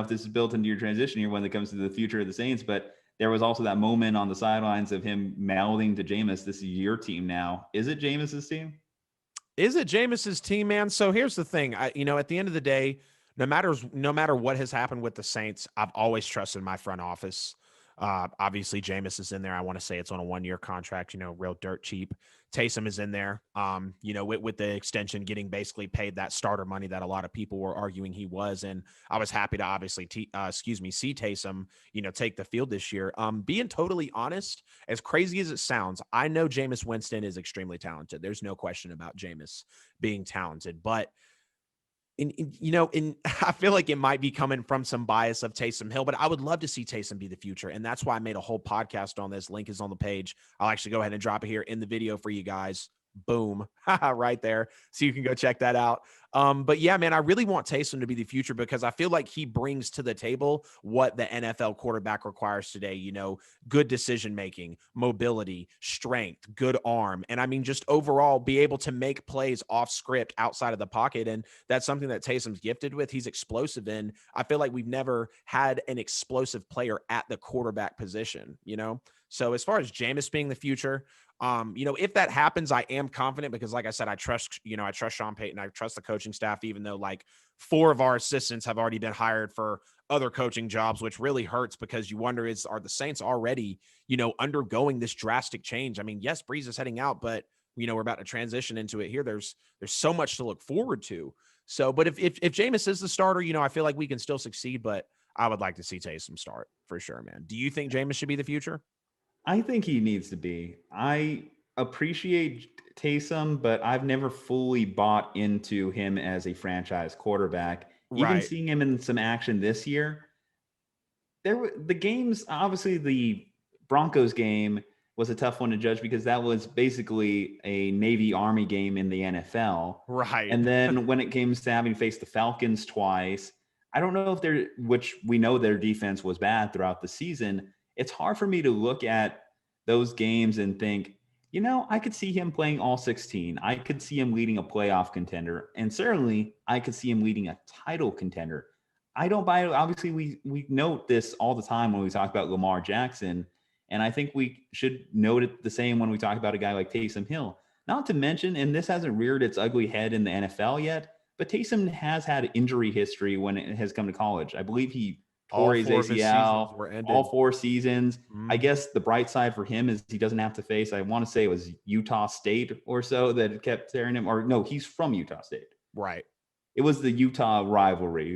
if this is built into your transition here when it comes to the future of the Saints, but there was also that moment on the sidelines of him mouthing to Jameis, this is your team now. Is it Jameis's team? Is it Jameis's team, man? So here's the thing. At the end of the day, no matter what has happened with the Saints, I've always trusted my front office. Obviously, Jameis is in there. I want to say it's on a 1-year contract, real dirt cheap. Taysom is in there, with the extension getting basically paid that starter money that a lot of people were arguing he was. And I was happy to obviously, see Taysom, take the field this year. Being totally honest, as crazy as it sounds, I know Jameis Winston is extremely talented. There's no question about Jameis being talented, but I feel like it might be coming from some bias of Taysom Hill, but I would love to see Taysom be the future. And that's why I made a whole podcast on this. Link is on the page. I'll actually go ahead and drop it here in the video for you guys. Boom. Right there. So you can go check that out. But yeah, man, I really want Taysom to be the future because I feel like he brings to the table what the NFL quarterback requires today. Good decision-making, mobility, strength, good arm. And I mean, just overall be able to make plays off script outside of the pocket. And that's something that Taysom's gifted with. He's explosive. And I feel like we've never had an explosive player at the quarterback position. So as far as Jameis being the future, if that happens, I am confident because like I said, I trust Sean Payton. I trust the coaching staff, even though like 4 of our assistants have already been hired for other coaching jobs, which really hurts because you wonder, are the Saints already, undergoing this drastic change? I mean, yes, Brees is heading out, but we're about to transition into it here. There's so much to look forward to. So, but if Jameis is the starter, I feel like we can still succeed, but I would like to see Taysom start for sure, man. Do you think Jameis should be the future? I think he needs to be. I appreciate Taysom, but I've never fully bought into him as a franchise quarterback. Even Right. seeing him in some action this year, the games, obviously the Broncos game was a tough one to judge because that was basically a Navy Army game in the NFL. Right. And then when it came to having faced the Falcons twice, I don't know if which we know their defense was bad throughout the season. It's hard for me to look at those games and think, I could see him playing all 16. I could see him leading a playoff contender. And certainly I could see him leading a title contender. I don't buy it. Obviously, we note this all the time when we talk about Lamar Jackson. And I think we should note it the same when we talk about a guy like Taysom Hill. Not to mention, and this hasn't reared its ugly head in the NFL yet, but Taysom has had injury history when it has come to college. I believe he tore All his 4 of his seasons ACL were ended. all 4 seasons. I Mhm. guess the bright side for him is he doesn't have to face, I want to say it was Utah State or so that kept tearing him. Or no, he's from Utah State. Right. It was the Utah rivalry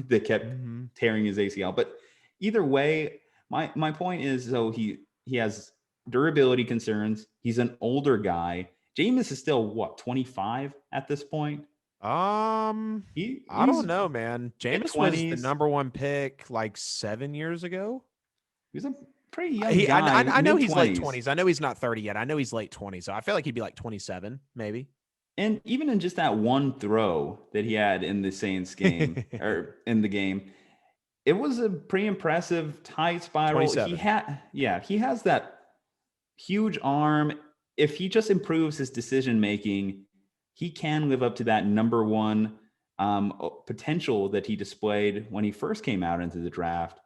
that kept Mhm. tearing his ACL. But either way, my point is, so he has durability concerns. He's an older guy. Jameis is still what, 25 at this point? I don't He's know, man. mid Jameis was the 20s. number 1 pick like 7 years ago. He's a pretty young He guy, I know mid he's late 20s. 20s. I know he's not 30 yet. I know he's late 20s. So I feel like he'd be like 27 maybe. And even in just that one throw that he had in the Saints game or in the game, it was a pretty impressive tight spiral. 27. He has that huge arm. If he just improves his decision making, he can live up to that number 1 potential that he displayed when he first came out into the draft.